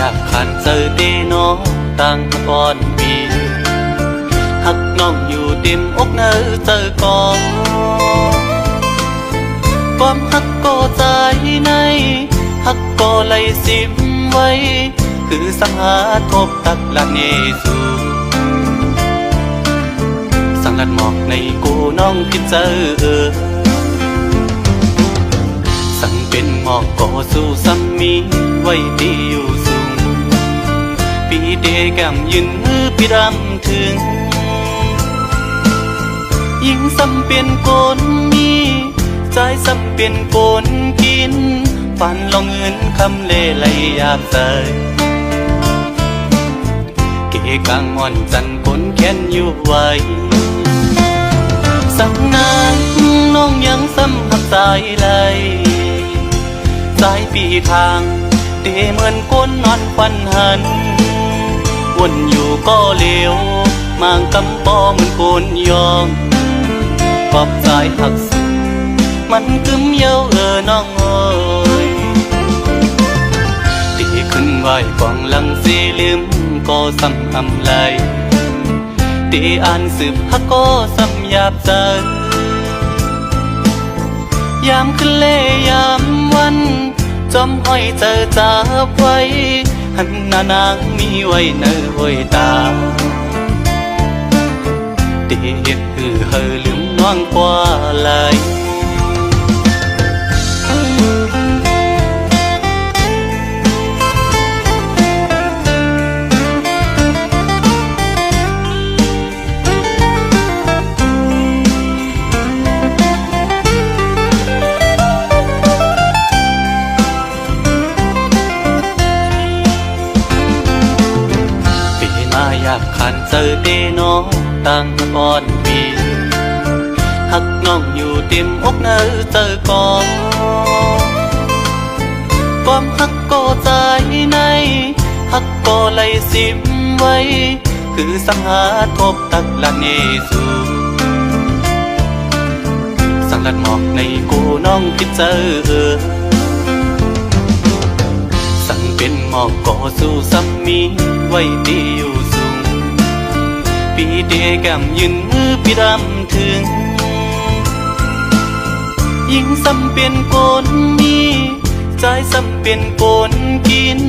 ากขันเจอเดนอตั้งก่อนปีหักน้องอยู่ดิมอกเนอเจอกองความหักก็ใจในหักก็ไหลสิมไว้คือสังหาทบตักละเนสูสังลัดหมอกในกูน้องพิเจอสั่งเป็นหมอกก็สู้ซ้ำมีไว้ดีอยู่สูงปีเดแก้มยืนมือพี่รำถึงยิ่งซ้ำเป็นโกนมีใจซ้ำเป็นโกนกินฝันลองเงินคำเล่ไหลยาบใจเกกางอ่อนจันคนแค้นอยู่ไว้สังนานน้องยังซ้ำหักสายไหลสายปีทางเดเหมือนคนนอนฟันหันวนอยู่ก็เลวมางกำปอเหมือนคนยองขอบสายหักสุดมันกึมเย้าน้องเอ้ยตีขึ้นไหวกองหลังสีลืมก็ซ้ำอำไหลตีอ่านสืบฮักก็ซ้ำหยาบใจยามขึ้นเล่ยามวันจอมอ้อยเจอจับไว้หันหน้านางมีไว้เนอห้อยตาตีเฮ็ดคือเฮอลืมน้องกว่าไหลอยากขันเจอเดนอตั้งก่อนปีหักน้องอยู่เต็มอกเนอเจอกองความหักก็ใจในหักก็ไหลสิมไว้คือสังหาทบตักละเนสูสังลัดหมอกในกูน้องคิดเจอสั่งเป็นหมอกก็สู้ซ้ำมีไว้ดีอยู่สูงปีเดแก้มยืนมือพี่รำถึงยิ่งซ้ำเป็นโกนมีใจซ้ำเป็นโกนกิน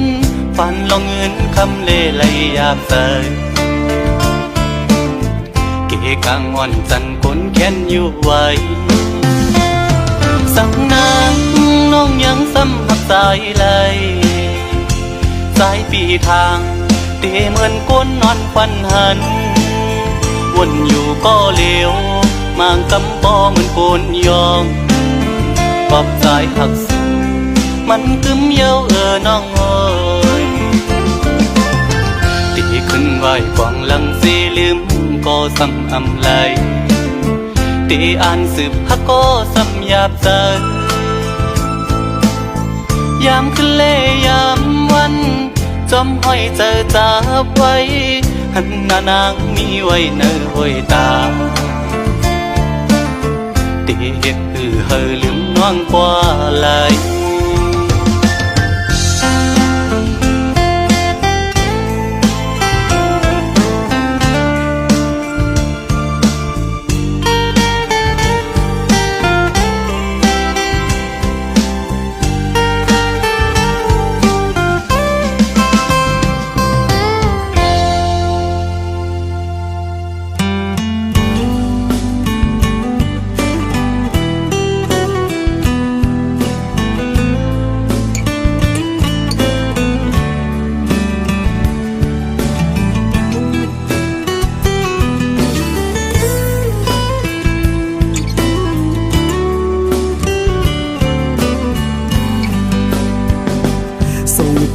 ฝันลองเงินคำเล่ไหลยาบใจเกกางอ่อนจันคนแค้นอยู่ไว้สั่งนางน้องยังซ้ำหักสายไหลสายปีทางเตเหมือนก้นนอนฟันหันวนอยู่ก็เลวมางกำปอเหมือนคนยองขอบสายหักสุดมันกึมเย้าน้องเอ้ยตีขึ้นไหวกวางหลังสีลืมก็ซ้ำอำไหลตีอ่านสืบฮักก็ซ้ำหยาบใจยามขึ้นเล่ยามวันจอมห้อยเจอจับไว้หันหน้านางมีไว้เนอห้อยตาตีเฮ็ดคือเฮอลืมน้องกว่าไหล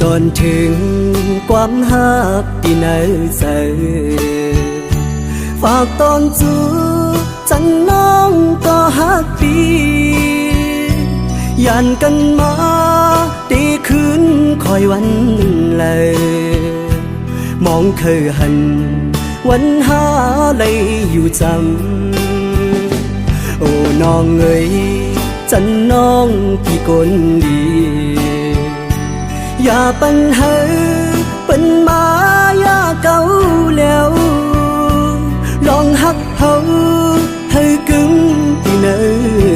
ตอนถึงความหักที่เนื้อเสือฝากตอนจูจันน้องก็หักปียันกันมาตีคืนคอยวันเลยมองเคยหันวันหาเลยอยู่จำโอ้น้องเอ๋ยจันน้องพี่คนดีอย่าปัญหา าแล้วลองฮักเฮาให้กึ่งที่เนื้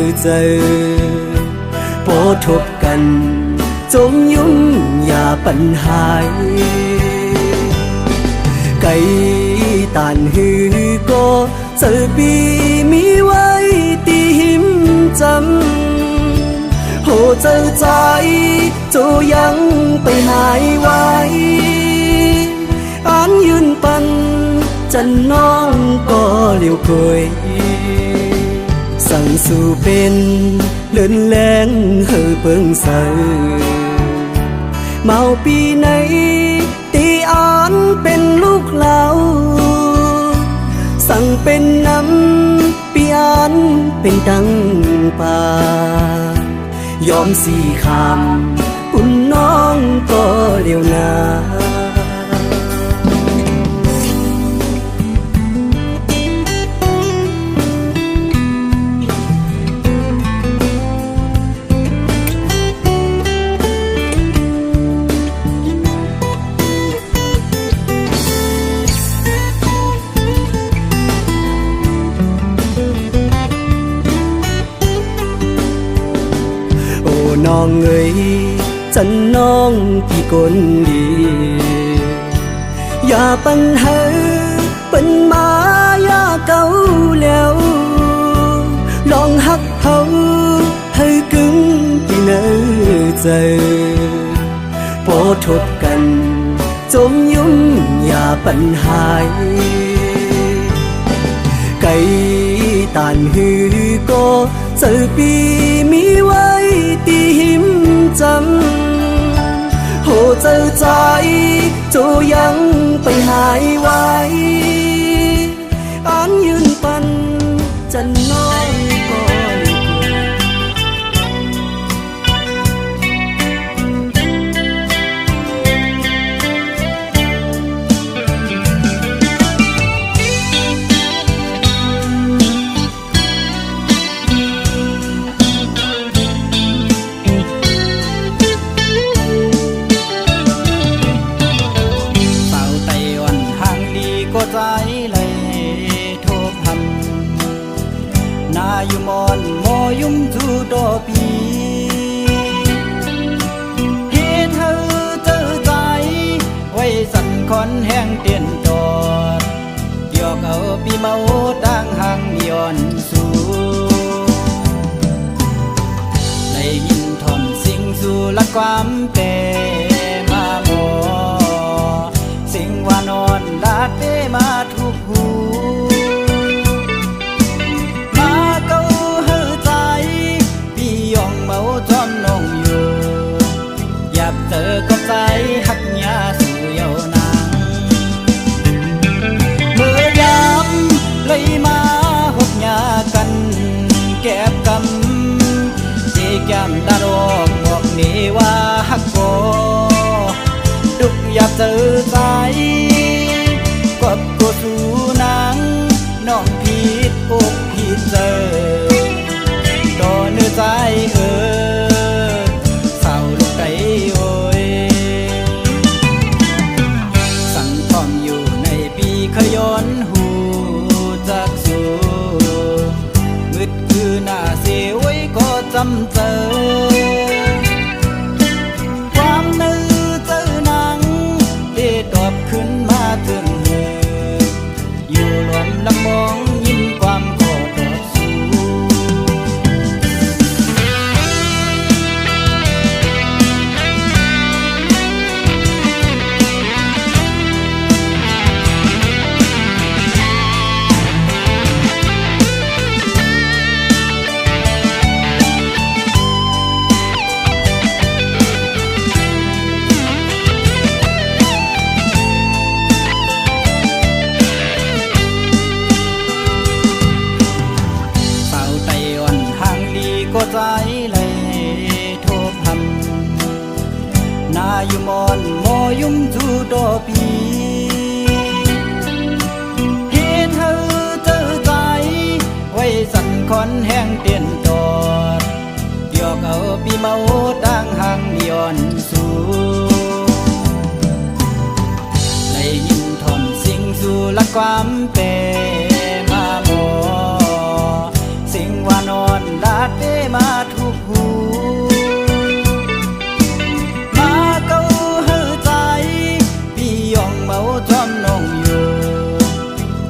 อใจพอทบกันจงยุ่งอย่าปัญหาไก่ตานหือก็เจอปีมีไว้ตีหิมจำโหเจอใจโจยังไปหายไว้อ่านยืนปันจันน้องก็เลี้ยวเคยสั่งสู่เป็นเลื่อนแรงเฮอเปิงใสเมาปีไหนตีอ่านเป็นลูกเหลาสั่งเป็นน้ำปีอ่านเป็นดังป่ายอมสี่คำอุ่นน้องก็เลี้ยวนา น้องเอ๋ยจันน้องพี่คนดีอย่าปัญหาเป็นมายาเก่าแล้วลองฮักเฮาให้กึ่งที่เนื้อใจพอทบกันจมยุ่งอย่าปัญหาไก่ตานหือก็เจอปีมีไว้ตีหิมจำโหเจอใจโจยังไปหายไว้อ่านยืนปันจันน้องก็ใจเลยโทพันนาอยู่มอนโมยุ่มจูโดปีเฮเธอเจอใจไว้สั่นคอนแห้งเตียนจอดหยอกเอาปีเมาดังห่างย้อนสู่ได้ยินทอนสิ่งสู่ละความเปรมาโมสิ่งว่านอนลาดเปมาทุกหูมาเก้าเฮอใจพี่ยองเมาจอมน้องอยู่อยากเจอกับใจหักยาสู่เยาวนางเมื่อยามเลยมาหกยากันแก็บกำเจแก้มตาดอกบอกนี่ว่าหักโกดุกอยากเจอใจกบกูสู่นางน้องผิดอกผิดเจอต่อเนื้อใจเศร้าลูกไก่โอยสั่งทอมอยู่ในปีขย้อนหูจากสู่มืดคือหน้าเสียไว้ก็จำเจอขึ้นมาถึงอยู่ล้วนลำมองยิ้มความขอต่อสู้ก็ใจเลยโทพันนาอยู่มอนโมยุ่มจูโดปีเฮเธอเจอใจไว้สั่นคอนแห้งเตียนจอดหยอกเอาปีเมาดังห่างย้อนสู่ได้ยินทอน สู่ละความเป็นมาโมสิ่งว่านอนลาดเดมาทุกหูมาเก้าเฮือใจพี่ยองเมาจอมน้องอยู่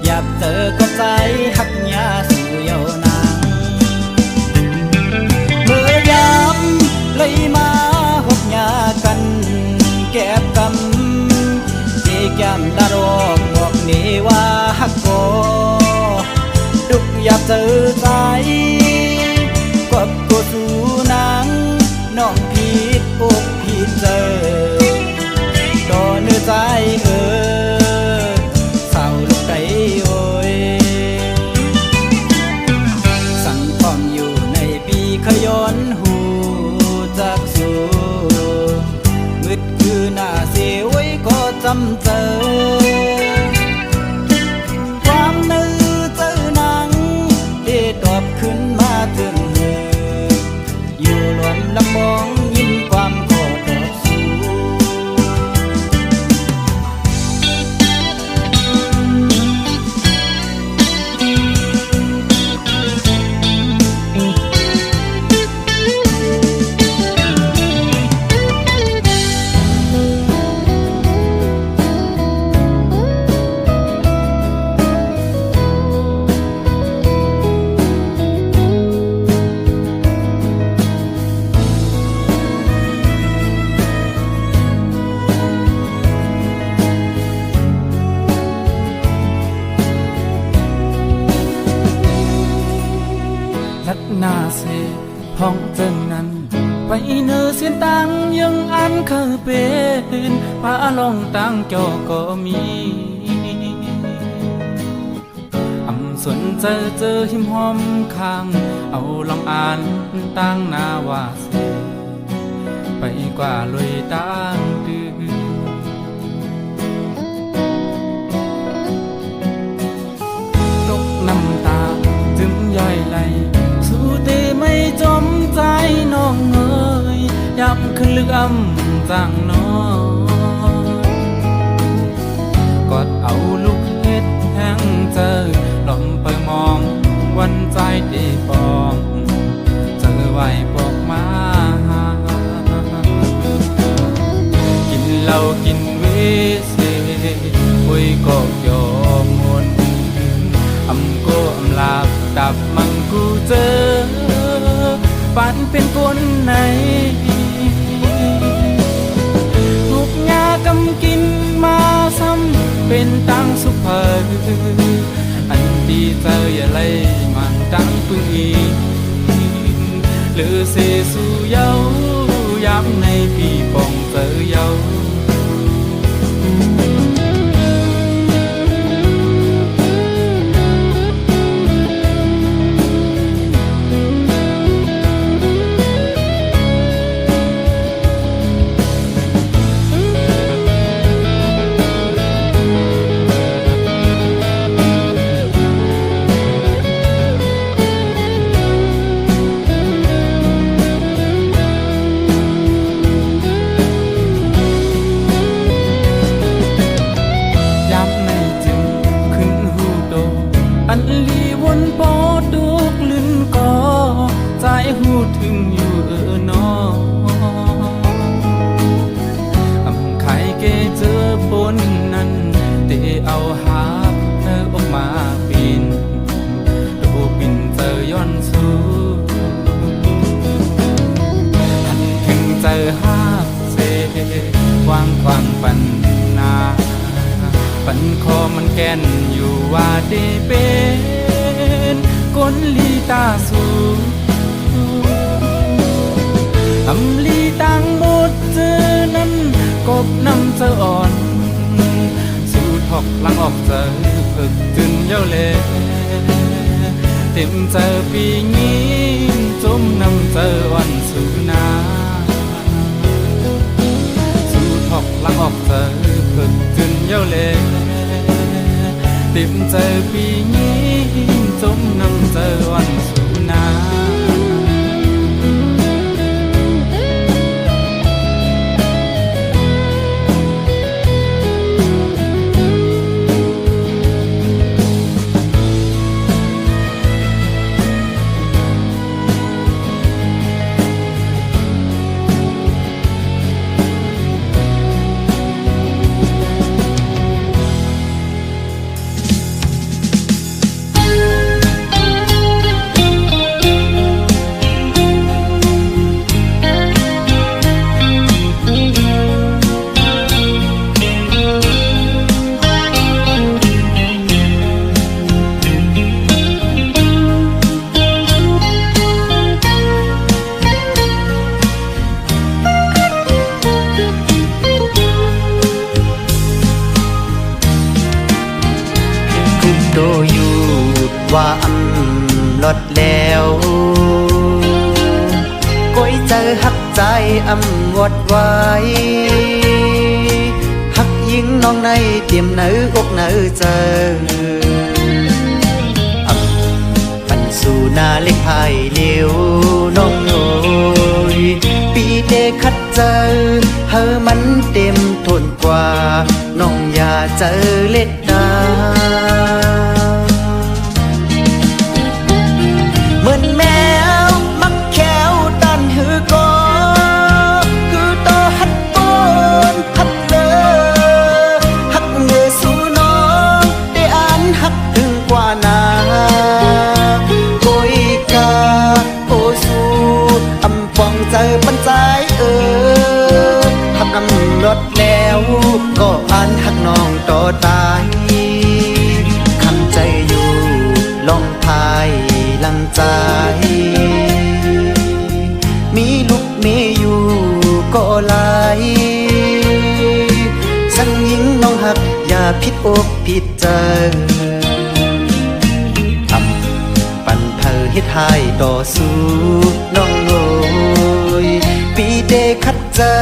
อยากเจอก็ใจหักยาสู่เยาวนางเมื่อยามเลยมาหกยากันแก็บกำเจแก้มดารอกบอกนี่ว่าฮักโกดุกอยากเจอใจกบกูสู่นางน้องผิดอกผิดเจอต่อเนื้อใจเศร้าลูกไก่โอยสั่งพร้อมอยู่ในปีขย้อนหูจากสู่มืดคือหน้าเสียไว้ก็จำเจอความนึกเจอหนังได้ตอบขึ้นมาถึงมืออยู่ล้วนลำมองยิ้มความขอตอบสู่ ลัดหน้าเสห้องเจิงนั้นไปเนอเสียนตังยังอันเคยเป็นพาลองตังจอก็มีสนเจอหิมหอมข้างเอาลองอ่านตั้งหน้าว่าเสไปกว่าลอยตั้งดื้อตกน้ำตาจึงย่อยไหลสู้เตไม่จมใจน้องเอ๋ยย้ำขึ้นลึกจังน้องกอดเอาลูกเฮ็ดแห้งเจอลมไปมองวันใจดีปองเจอไหวบอกมากินเหล้ากินเวเสคุยก็ยอมมนโกลาบดับมังกูเจอฝันเป็นคนไหนลูกงากำกินมาซ้ำเป็นตังสุภาอันดีเจออย่าไล่มันตังปืนหรือเสสู่เย้าย้ำในปีปองเจอเย้าอันลีวนปอดุกลื่นก่อใจหูถึงอยู่นอไข่เกเจอบนนั้นเตเอาหาเธอออกมาปีนดูปินเจอย้อนสู้หันถึงเจอหาเสวางปันนาปันคอมันแก่นอยู่ว่าได้เป็นคนลีตาสูอำลีตังหมดเจอนั้นกบน้ำเจออ่อนสู่ทอกลังออกเจอฝึกจนเย้าเล่เต็มเจอปีนี้จมน้ำเจออ่อนสู่นาสู่ทอกลังออกเจอฝึกจนเย้าเล่เต็มเจอปีนี้จมน้ำเจอวันสู่นา ดแล้วก้อยเจอหักใจอำวดไว้หักยิงน้องในเตรียมเนื้อกเนื้อเจอปันสู่นาเล็กภายเลี้ยวน้องโอยปีเดคัดเจอเฮอมันเต็มทนกว่าน้องอย่าเจอเล็ดดาเหมือนแมวมักแขวตันหือก็คือต่อหัดก้นหัดเลอหักเงยสู่น้องได้อ่านหักถึงกว่านาโกยกาโอสูอำปองเจอปันใจหักกำรถแล้วก็อ่านหักน้องต่อตายคำใจอยู่ลองพายลังใจมีลูกเมยอยู่ก็หลายสั่งยิงน้องหักอย่าผิดอกผิดใจปั่นเพอเฮ็ดให้ต่อสู้น้องโอยปีเดคัดเจอ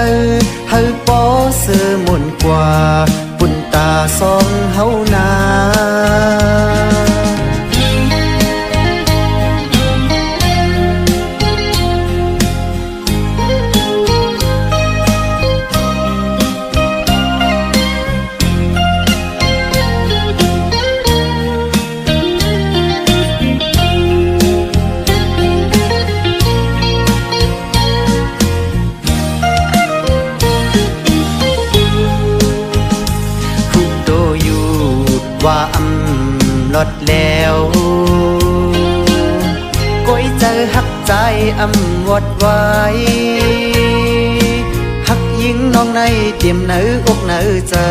เฮาปอเสือมนกว่าปุ่นตาสองเฮานาว่าลดแล้วก้อยเจอหักใจวดไว้หักยิงน้องในเตรียมเนื้อกเนื้อเจอ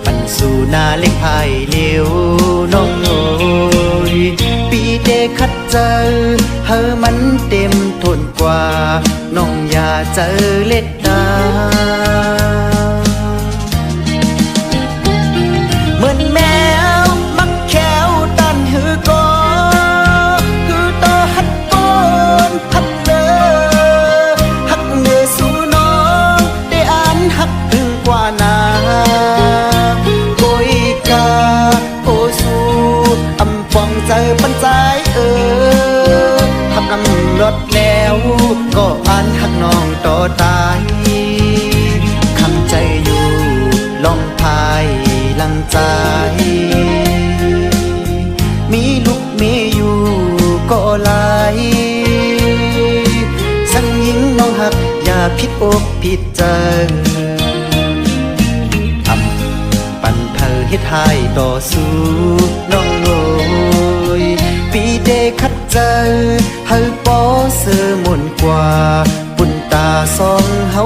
ปันสู่นาเล็กภายเลี้ยวน้องโอยปีเดคัดเจอเฮอมันเต็มทนกว่าน้องอย่าเจอเล็ดดาเหมือนแมวมักแขวตันหือก็คือต่อหัดก้นหัดเลอหักเงยสู่น้องได้อ่านหักถึงกว่านาโกยกาโอสูอำปองเจอปันใจหักกำรถแล้วก็อ่านหักน้องต่อตายคำใจอยู่ลองพายลังใจมีลูกเมยอยู่ก็หลายสั่งยิงน้องหักอย่าผิดอกผิดใจปั่นเพอเฮ็ดให้ต่อสู้น้องโอยปีเดคัดเจอเฮาปอเสือมนกว่าปุ่นตาสองเฮา